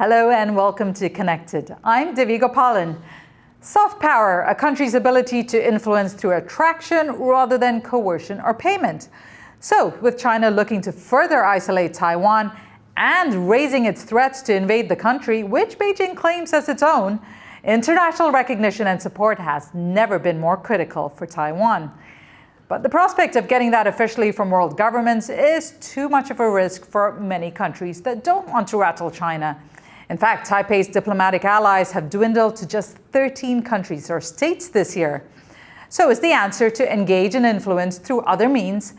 Hello and welcome to Connected. I'm Divya Gopalan. Soft power, a country's ability to influence through attraction rather than coercion or payment. So, with China looking to further isolate Taiwan and raising its threats to invade the country, which Beijing claims as its own, international recognition and support has never been more critical for Taiwan. But the prospect of getting that officially from world governments is too much of a risk for many countries that don't want to rattle China. In fact, Taipei's diplomatic allies have dwindled to just 13 countries or states this year. So is the answer to engage and influence through other means?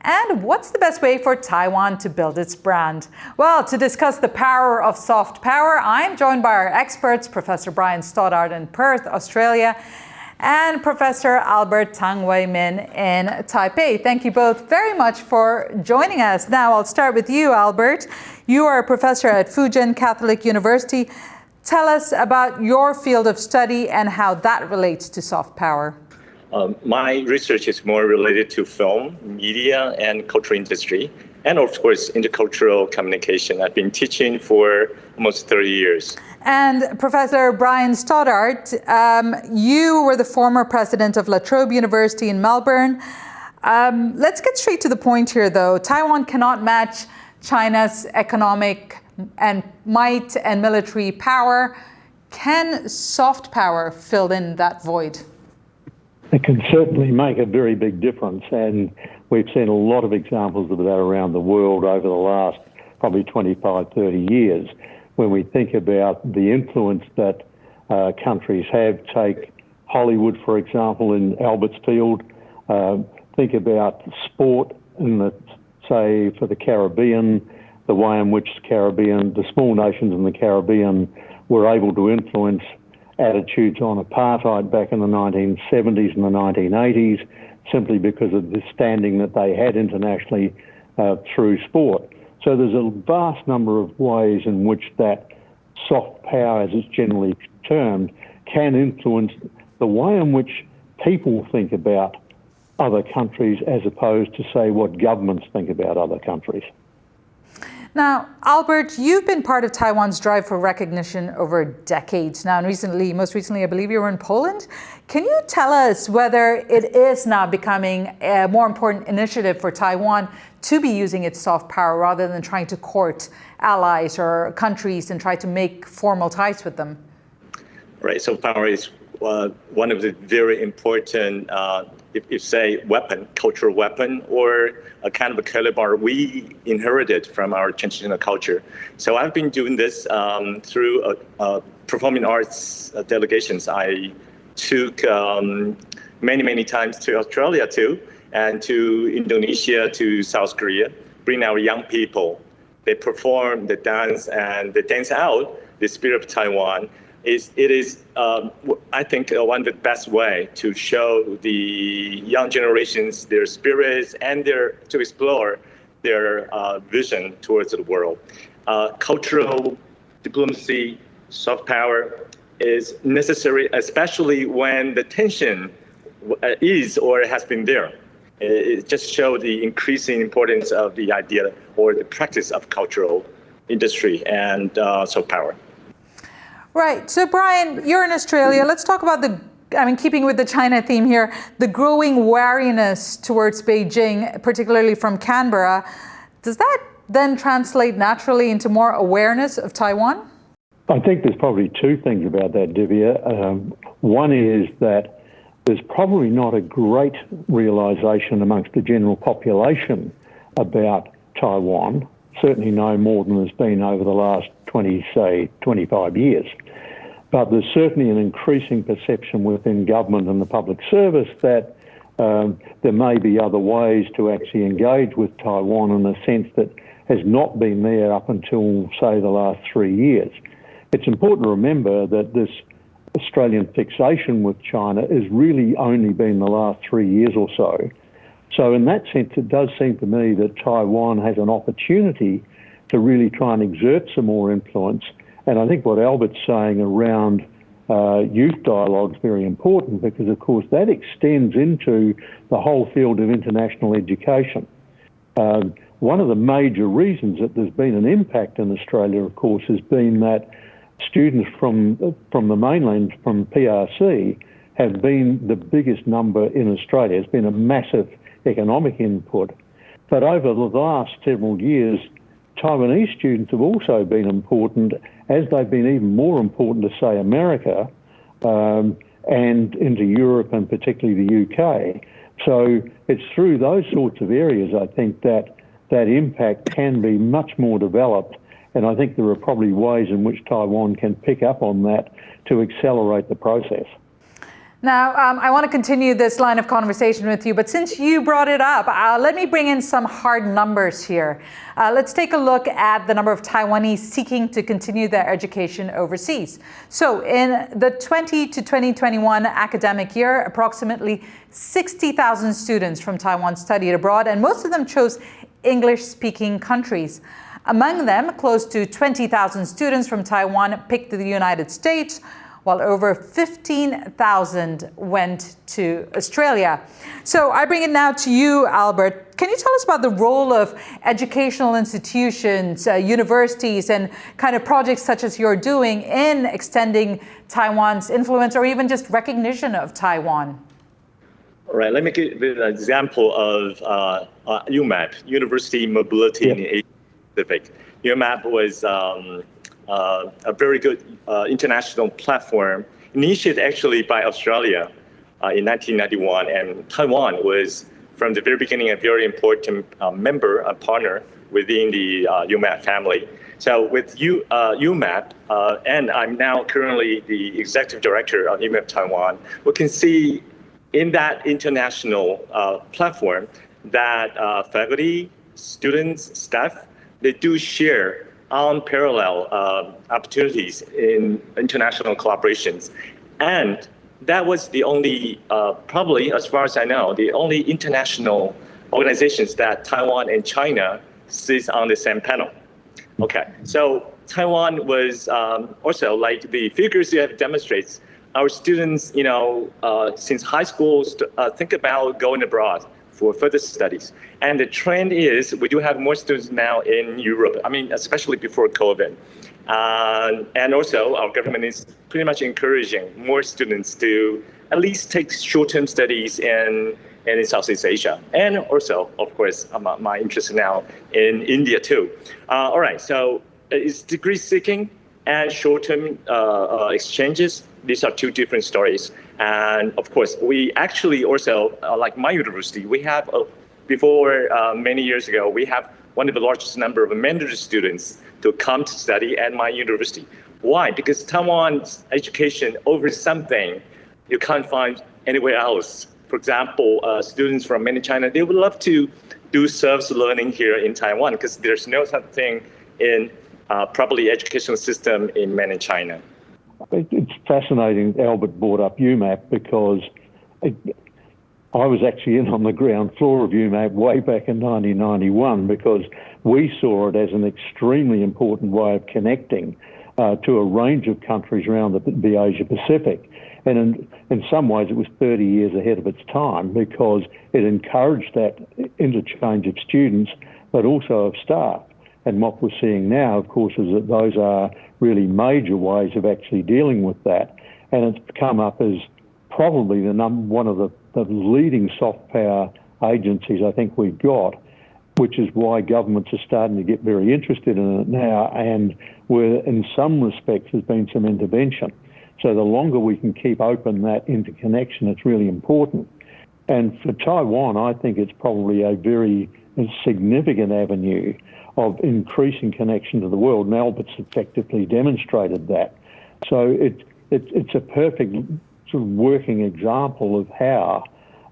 And what's the best way for Taiwan to build its brand? Well, to discuss the power of soft power, I'm joined by our experts, Professor Brian Stoddart in Perth, Australia, and Professor Albert Tang Min in Taipei. Thank you both very much for joining us. Now, I'll start with you, Albert. You are a professor at Fujian Catholic University. Tell us about your field of study and how that relates to soft power. My research is more related to film, media, and cultural industry, and of course, intercultural communication. I've been teaching for almost 30 years. And Professor Brian Stoddart, you were the former president of La Trobe University in Melbourne. Let's get straight to the point here, though. Taiwan cannot match China's economic and might and military power. Can soft power fill in that void? It can certainly make a very big difference, and we've seen a lot of examples of that around the world over the last probably 25, 30 years. When we think about the influence that countries have, take Hollywood, for example, in Albert's field, think about sport in the, say, for the Caribbean, the way in which the small nations in the Caribbean were able to influence attitudes on apartheid back in the 1970s and the 1980s, simply because of the standing that they had internationally through sport. So there's a vast number of ways in which that soft power, as it's generally termed, can influence the way in which people think about other countries as opposed to, say, what governments think about other countries. Now, Albert, you've been part of Taiwan's drive for recognition over decades now, and most recently, I believe you were in Poland. Can you tell us whether it is now becoming a more important initiative for Taiwan to be using its soft power rather than trying to court allies or countries and try to make formal ties with them? Right, soft power is one of the very important, if you say, cultural weapon, or a kind of a caliber we inherited from our traditional culture. So I've been doing this through performing arts delegations. I took many times to Australia too, and to Indonesia, to South Korea, bring our young people. They perform, they dance, and they dance out the spirit of Taiwan. It is, I think, one of the best way to show the young generations their spirits and to explore their vision towards the world. Cultural diplomacy, soft power is necessary, especially when the tension is or has been there. It just shows the increasing importance of the idea or the practice of cultural industry and soft power. Right. So, Brian, you're in Australia. Let's talk about keeping with the China theme here, the growing wariness towards Beijing, particularly from Canberra. Does that then translate naturally into more awareness of Taiwan? I think there's probably two things about that, Divya. One is that there's probably not a great realisation amongst the general population about Taiwan, certainly no more than there's been over the last 25 years. But there's certainly an increasing perception within government and the public service that there may be other ways to actually engage with Taiwan in a sense that has not been there up until, say, the last 3 years. It's important to remember that this Australian fixation with China has really only been the last 3 years or so. So in that sense, it does seem to me that Taiwan has an opportunity to really try and exert some more influence. And I think what Albert's saying around youth dialogue is very important because, of course, that extends into the whole field of international education. one of the major reasons that there's been an impact in Australia, of course, has been that students from the mainland, from PRC, have been the biggest number in Australia. It's been a massive economic input. But over the last several years, Taiwanese students have also been important, as they've been even more important to, say, America and into Europe and particularly the UK. So it's through those sorts of areas, I think, that impact can be much more developed. And I think there are probably ways in which Taiwan can pick up on that to accelerate the process. Now, I want to continue this line of conversation with you, but since you brought it up, let me bring in some hard numbers here. Let's take a look at the number of Taiwanese seeking to continue their education overseas. So in the 20 to 2021 academic year, approximately 60,000 students from Taiwan studied abroad, and most of them chose English-speaking countries. Among them, close to 20,000 students from Taiwan picked the United States, while over 15,000 went to Australia. So I bring it now to you, Albert. Can you tell us about the role of educational institutions, universities, and kind of projects such as you're doing in extending Taiwan's influence or even just recognition of Taiwan? All right, let me give an example of UMAP, University Mobility in the Asia Pacific. UMAP was a very good international platform, initiated actually by Australia in 1991, and Taiwan was from the very beginning a very important member, a partner within the UMAP family. So with UMAP, and I'm now currently the executive director of UMAP Taiwan, we can see in that international platform that faculty, students, staff, they do share unparalleled opportunities in international collaborations. And that was the only, probably as far as I know, the only international organizations that Taiwan and China sit on the same panel. Okay, so Taiwan was also, like the figures you have demonstrates, our students, since high school think about going abroad for further studies. And the trend is we do have more students now in Europe, especially before COVID. And also our government is pretty much encouraging more students to at least take short-term studies in Southeast Asia. And also, of course, my interest now in India too. All right, so it's degree seeking and short-term exchanges. These are two different stories. And of course, we actually also, like my university, we have, before many years ago, we have one of the largest number of mandatory students to come to study at my university. Why? Because Taiwan's education offers something you can't find anywhere else. For example, students from mainland China, they would love to do self-learning here in Taiwan because there's no such thing in properly educational system in mainland China. It's fascinating Albert brought up UMAP because I was actually in on the ground floor of UMAP way back in 1991 because we saw it as an extremely important way of connecting to a range of countries around the Asia Pacific. And in some ways it was 30 years ahead of its time because it encouraged that interchange of students but also of staff. And what we're seeing now, of course, is that those are really major ways of actually dealing with that. And it's come up as probably one of the leading soft power agencies I think we've got, which is why governments are starting to get very interested in it now, and where in some respects there's been some intervention. So the longer we can keep open that interconnection, it's really important. And for Taiwan, I think it's probably a very significant avenue of increasing connection to the world, and Albert's effectively demonstrated that. So it's a perfect sort of working example of how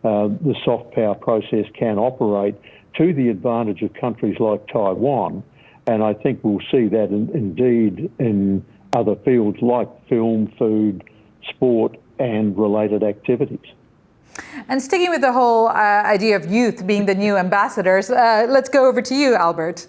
the soft power process can operate to the advantage of countries like Taiwan, and I think we'll see that indeed in other fields like film, food, sport, and related activities. And sticking with the whole idea of youth being the new ambassadors, let's go over to you, Albert.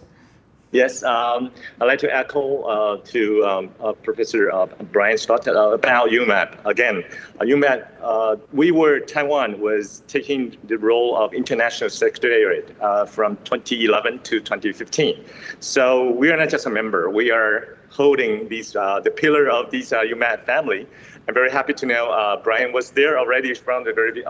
Yes, I'd like to echo to Professor Brian Stoddart about UMAP. Again, UMAP, Taiwan was taking the role of international secretariat from 2011 to 2015. So we are not just a member, we are holding the pillar of this UMAP family. I'm very happy to know Brian was there already from the very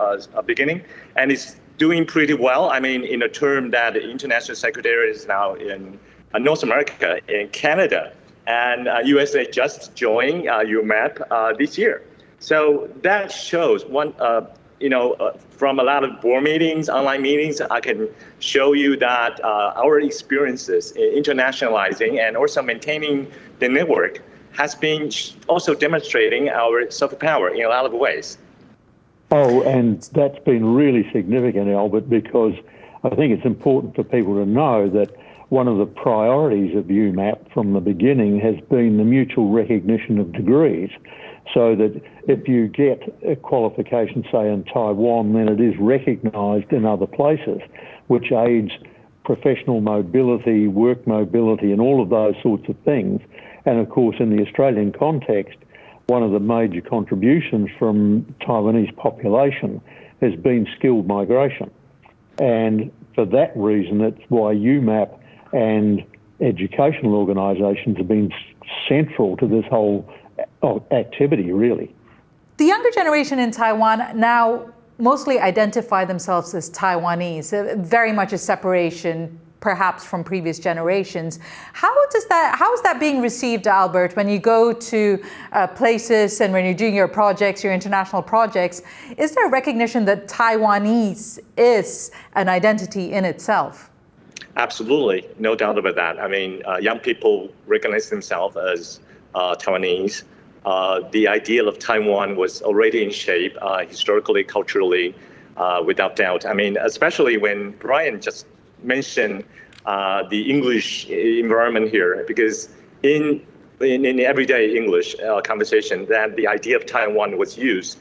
beginning, and is doing pretty well. I mean, in a term that the international secretariat is now in North America, in Canada, and USA just joined UMAP this year. So that shows from a lot of board meetings, online meetings, I can show you that our experiences in internationalizing and also maintaining the network has been also demonstrating our soft power in a lot of ways. Oh, and that's been really significant, Albert, because I think it's important for people to know that one of the priorities of UMAP from the beginning has been the mutual recognition of degrees, so that if you get a qualification, say in Taiwan, then it is recognised in other places, which aids professional mobility, work mobility, and all of those sorts of things. And of course, in the Australian context, one of the major contributions from Taiwanese population has been skilled migration. And for that reason, it's why UMAP and educational organisations have been central to this whole activity, really. The younger generation in Taiwan now mostly identify themselves as Taiwanese, very much a separation perhaps from previous generations. How is that being received, Albert, when you go to places and when you're doing your projects, your international projects? Is there a recognition that Taiwanese is an identity in itself? Absolutely, no doubt about that. I mean, young people recognize themselves as Taiwanese. The ideal of Taiwan was already in shape, historically, culturally, without doubt. I mean, especially when Brian just mentioned the English environment here, because in everyday English conversation, that the idea of Taiwan was used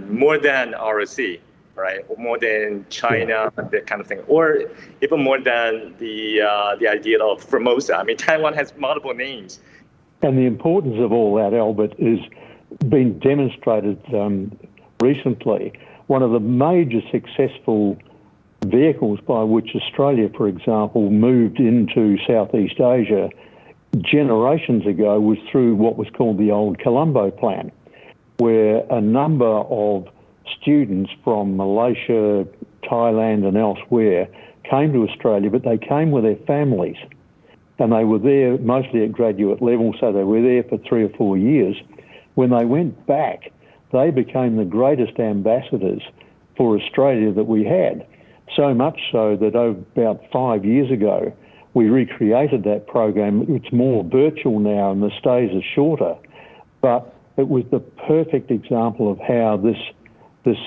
more than ROC. Right, more than China, that kind of thing, or even more than the idea of Formosa. I mean, Taiwan has multiple names. And the importance of all that, Albert, is being demonstrated recently. One of the major successful vehicles by which Australia, for example, moved into Southeast Asia generations ago was through what was called the old Colombo Plan, where a number of students from Malaysia, Thailand and elsewhere came to Australia, but they came with their families. And they were there mostly at graduate level, so they were there for 3 or 4 years. When they went back, they became the greatest ambassadors for Australia that we had. So much so that about 5 years ago, we recreated that program. It's more virtual now and the stays are shorter. But it was the perfect example of how this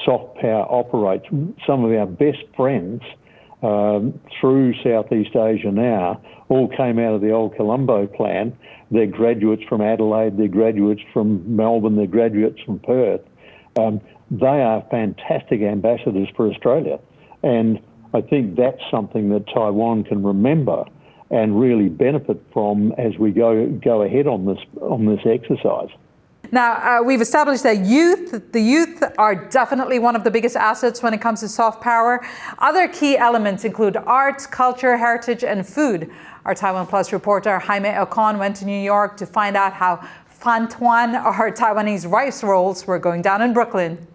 soft power operates. Some of our best friends through Southeast Asia now all came out of the old Colombo Plan. They're graduates from Adelaide, they're graduates from Melbourne, they're graduates from Perth. They are fantastic ambassadors for Australia. And I think that's something that Taiwan can remember and really benefit from as we go ahead on this exercise. Now, we've established that the youth are definitely one of the biggest assets when it comes to soft power. Other key elements include art, culture, heritage, and food. Our TaiwanPlus reporter Jaime Ocon went to New York to find out how Phan Tuan, or Taiwanese rice rolls, were going down in Brooklyn.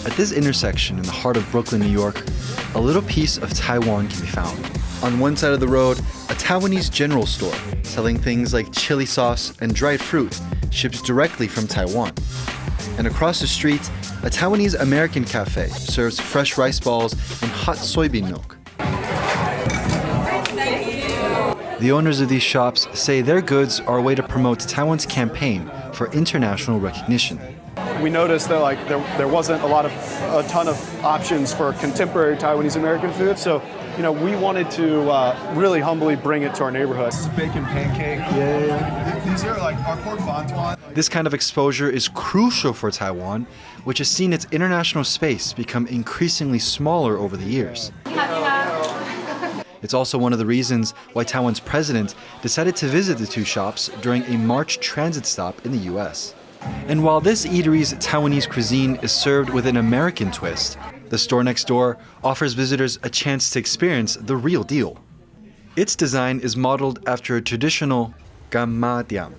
At this intersection in the heart of Brooklyn, New York, a little piece of Taiwan can be found. On one side of the road, a Taiwanese general store selling things like chili sauce and dried fruit shipped directly from Taiwan. And across the street, a Taiwanese American cafe serves fresh rice balls and hot soybean milk. The owners of these shops say their goods are a way to promote Taiwan's campaign for international recognition. We noticed that there wasn't a ton of options for contemporary Taiwanese American food, so we wanted to really humbly bring it to our neighborhood. This is bacon pancake. Yeah. These are like our pork wonton. This kind of exposure is crucial for Taiwan, which has seen its international space become increasingly smaller over the years. It's also one of the reasons why Taiwan's president decided to visit the two shops during a March transit stop in the US. And while this eatery's Taiwanese cuisine is served with an American twist, the store next door offers visitors a chance to experience the real deal. Its design is modeled after a traditional gammadiam,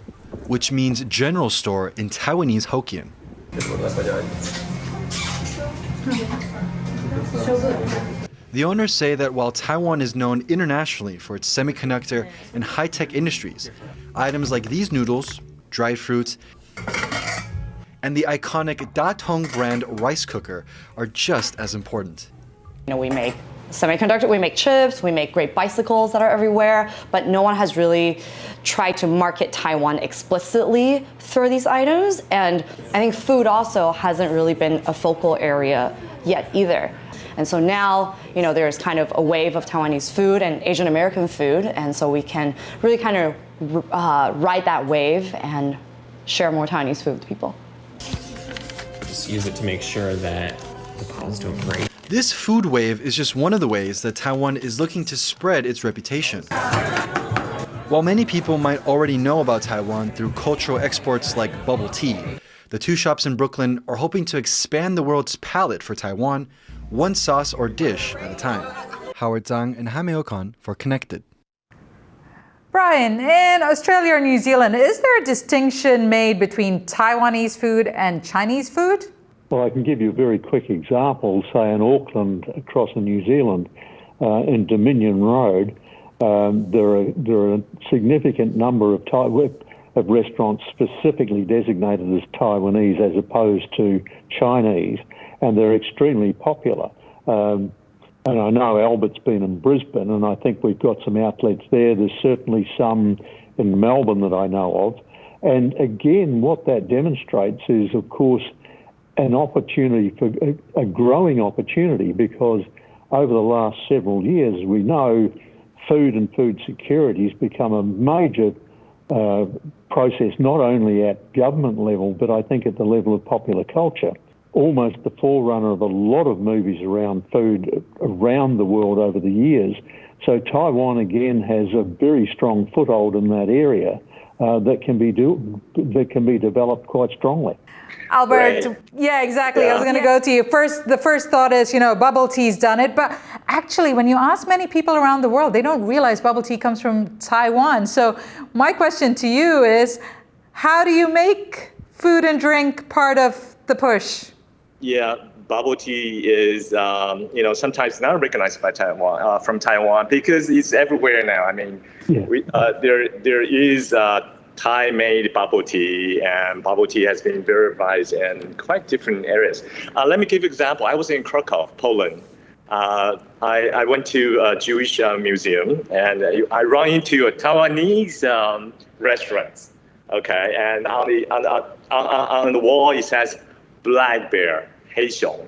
which means general store in Taiwanese Hokkien. The owners say that while Taiwan is known internationally for its semiconductor and high-tech industries, items like these noodles, dried fruits, and the iconic Da Tong brand rice cooker are just as important. We make semiconductor, we make chips, we make great bicycles that are everywhere, but no one has really tried to market Taiwan explicitly through these items. And I think food also hasn't really been a focal area yet either. And so now, there's kind of a wave of Taiwanese food and Asian American food, and so we can really kind of ride that wave and share more Taiwanese food with people. Just use it to make sure that the bottle's doing great. This food wave is just one of the ways that Taiwan is looking to spread its reputation. While many people might already know about Taiwan through cultural exports like bubble tea, the two shops in Brooklyn are hoping to expand the world's palate for Taiwan, one sauce or dish at a time. Howard Tang and Jaime Ocon for Connected. Brian, in Australia or New Zealand, is there a distinction made between Taiwanese food and Chinese food? Well, I can give you a very quick example. Say in Auckland, across in New Zealand, in Dominion Road, there are a significant number of restaurants specifically designated as Taiwanese as opposed to Chinese, and they're extremely popular. And I know Albert's been in Brisbane, and I think we've got some outlets there. There's certainly some in Melbourne that I know of. And again, what that demonstrates is, of course, an opportunity for a growing opportunity, because over the last several years, we know food and food security has become a major process, not only at government level, but I think at the level of popular culture. Almost the forerunner of a lot of movies around food around the world over the years. So Taiwan, again, has a very strong foothold in that area that can be developed quite strongly. Albert, Right. yeah, exactly. I was going to go to you. The first thought is, bubble tea's done it. But actually, when you ask many people around the world, they don't realize bubble tea comes from Taiwan. So my question to you is, how do you make food and drink part of the push? Yeah, bubble tea is, sometimes not recognized by Taiwan, from Taiwan, because it's everywhere now. I mean, there is Thai-made bubble tea, and bubble tea has been verified in quite different areas. Let me give you an example. I was in Krakow, Poland. I went to a Jewish museum, and I run into a Taiwanese restaurant. Okay, and on the wall it says Black Bear, Heixiong,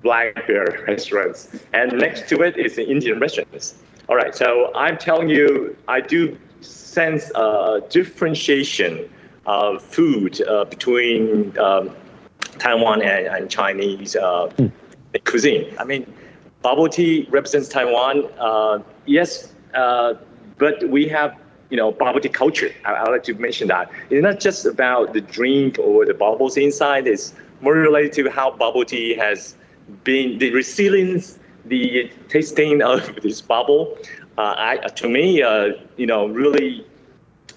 Black Bear restaurants, and next to it is the Indian restaurants. All right, so I'm telling you, I do sense a differentiation of food between Taiwan and Chinese cuisine. I mean, bubble tea represents Taiwan, yes, but we have bubble tea culture. I like to mention that. It's not just about the drink or the bubbles inside. It's more related to how bubble tea has been, the resilience, the tasting of this bubble. To me, really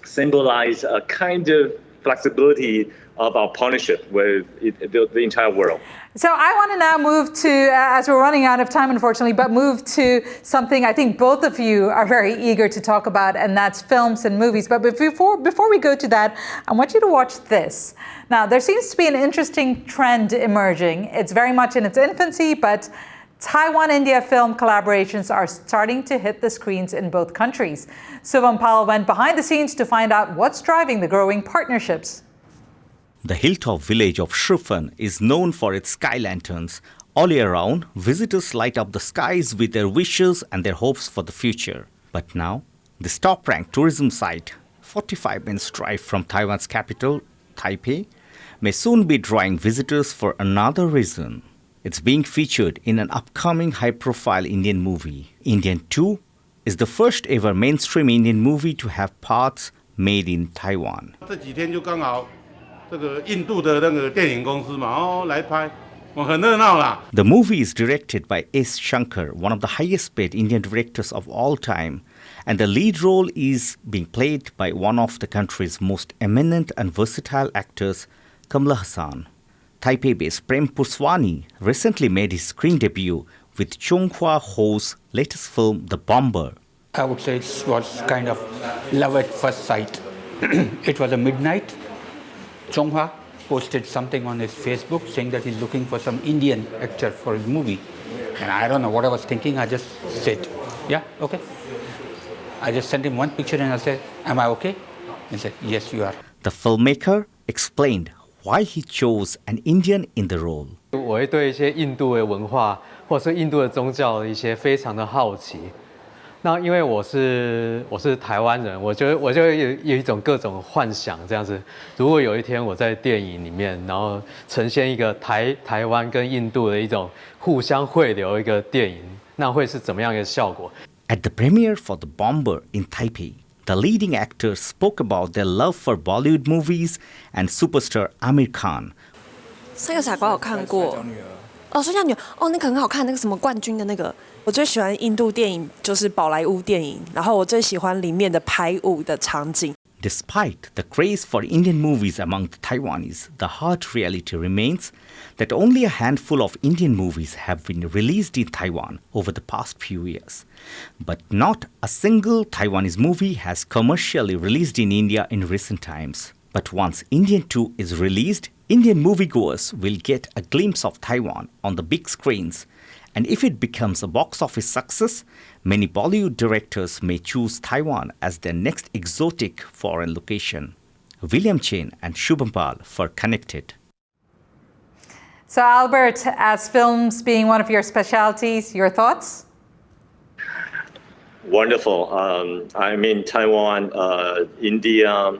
symbolize a kind of flexibility of our partnership with the entire world. So I want to now move to, as we're running out of time, unfortunately, but move to something I think both of you are very eager to talk about, and that's films and movies. But before we go to that, I want you to watch this. Now, there seems to be an interesting trend emerging. It's very much in its infancy, but Taiwan-India film collaborations are starting to hit the screens in both countries. Suvam Pal went behind the scenes to find out what's driving the growing partnerships. The hilltop village of Shufan is known for its sky lanterns, All year round, visitors light up the skies with their wishes and their hopes for the future. But now, this top-ranked tourism site, 45 minutes drive from Taiwan's capital, Taipei, may soon be drawing visitors for another reason. It's being featured in an upcoming high-profile Indian movie. Indian 2 is the first ever mainstream Indian movie to have parts made in Taiwan. 这几天就刚好这个印度的那个电影公司嘛，来拍，很热闹啦。The movie is directed by S. Shankar, one of the highest-paid Indian directors of all time, and the lead role is being played by one of the country's most eminent and versatile actors, Kamala Hassan. Taipei-based Prem Puswani recently made his screen debut with Chung Hua Ho's latest film, The Bomber. I would say it was kind of love at first sight. It was a midnight. Chung Hua posted something on his Facebook saying that he's looking for some Indian actor for his movie. And I don't know what I was thinking. I just said, yeah, okay. I just sent him one picture and I said, am I okay? He said, yes, you are. The filmmaker explained why he chose an Indian in the role. 我会对一些印度的文化或是印度的宗教的一些非常的好奇。那因为我是台湾人，我就有一种各种幻想这样子。如果有一天我在电影里面，然后呈现一个台湾跟印度的一种互相汇流一个电影，那会是怎么样一个效果？ At the premiere for The Bomber in Taipei, the leading actors spoke about their love for Bollywood movies and superstar Amir Khan. 三个傻瓜有看过。哦，睡觉女哦，那个很好看，那个什么冠军的那个。我最喜欢印度电影就是宝莱坞电影，然后我最喜欢里面的排舞的场景。Despite the craze for Indian movies among the Taiwanese, the hard reality remains that only a handful of Indian movies have been released in Taiwan over the past few years. But not a single Taiwanese movie has commercially released in India in recent times. But once Indian 2 is released, Indian moviegoers will get a glimpse of Taiwan on the big screens. And if it becomes a box office success, many Bollywood directors may choose Taiwan as their next exotic foreign location. William Chen and Shubham Pal for Connected. So Albert, as films being one of your specialties, your thoughts? Wonderful. I mean, Taiwan, India,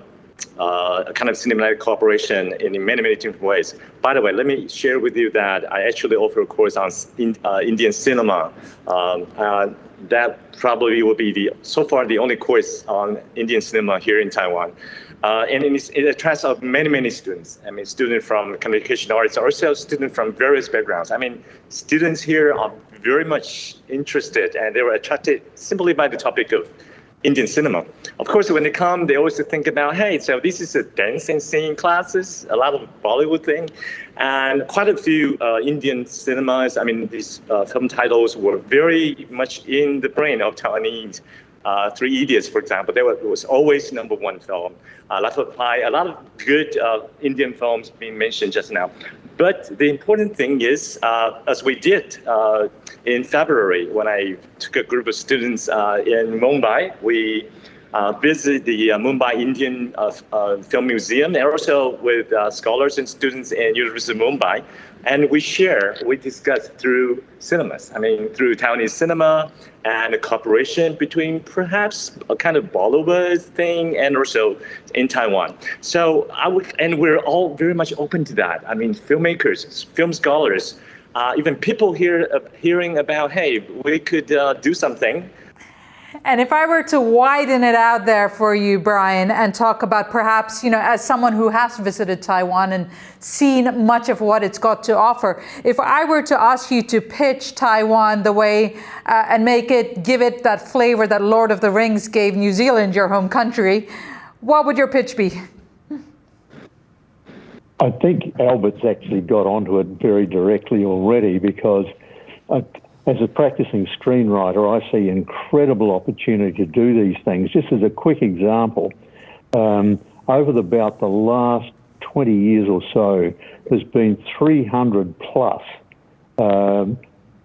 a kind of cinematic cooperation in many, many different ways. By the way, let me share with you that I actually offer a course on Indian cinema. That probably will be so far the only course on Indian cinema here in Taiwan. And it attracts many, many students. I mean, students from communication arts, also students from various backgrounds. I mean, students here are very much interested and they were attracted simply by the topic of Indian cinema. Of course, when they come, they always think about, hey, so this is a dance and singing classes, a lot of Bollywood thing, and quite a few Indian cinemas. I mean, these film titles were very much in the brain of Taiwanese. Three Idiots, for example, it was always #1 film. A lot of good Indian films being mentioned just now. But the important thing is, as we did in February, when I took a group of students in Mumbai, we visited the Mumbai Indian Film Museum, and also with scholars and students in University of Mumbai. And we discuss through cinemas. I mean, through Taiwanese cinema and a cooperation between perhaps a kind of Bollywood thing and also in Taiwan. So and we're all very much open to that. I mean, filmmakers, film scholars, even people here hearing about, hey, we could do something. And if I were to widen it out there for you, Brian, and talk about perhaps, as someone who has visited Taiwan and seen much of what it's got to offer, if I were to ask you to pitch Taiwan the way and give it that flavor that Lord of the Rings gave New Zealand, your home country, what would your pitch be? I think Albert's actually got onto it very directly already because as a practicing screenwriter, I see incredible opportunity to do these things. Just as a quick example, over about the last 20 years or so, there's been 300 plus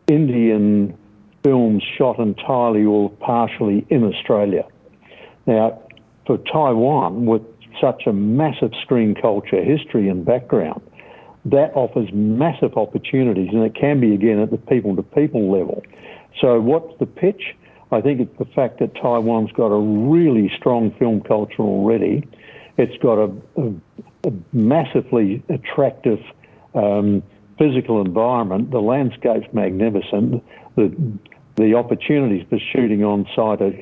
Indian films shot entirely or partially in Australia. Now, for Taiwan, with such a massive screen culture history and background, that offers massive opportunities, and it can be, again, at the people-to-people level. So what's the pitch? I think it's the fact that Taiwan's got a really strong film culture already. It's got a massively attractive physical environment. The landscape's magnificent. The opportunities for shooting on site are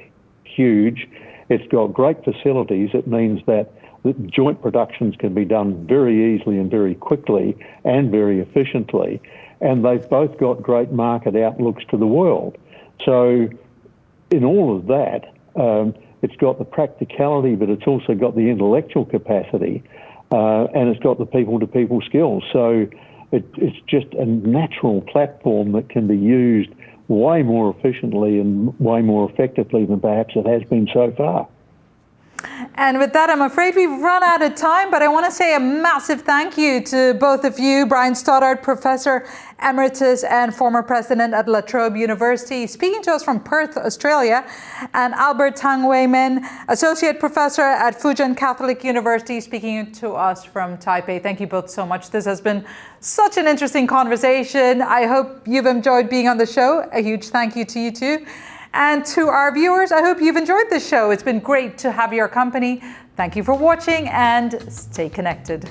huge. It's got great facilities. It means that the joint productions can be done very easily and very quickly and very efficiently. And they've both got great market outlooks to the world. So in all of that, it's got the practicality, but it's also got the intellectual capacity, and it's got the people-to-people skills. So it's just a natural platform that can be used way more efficiently and way more effectively than perhaps it has been so far. And with that, I'm afraid we've run out of time, but I want to say a massive thank you to both of you, Brian Stoddart, Professor Emeritus and former President at La Trobe University, speaking to us from Perth, Australia, and Albert Tang Weimin, Associate Professor at Fujian Catholic University, speaking to us from Taipei. Thank you both so much. This has been such an interesting conversation. I hope you've enjoyed being on the show. A huge thank you to you too. And to our viewers, I hope you've enjoyed this show. It's been great to have your company. Thank you for watching and stay connected.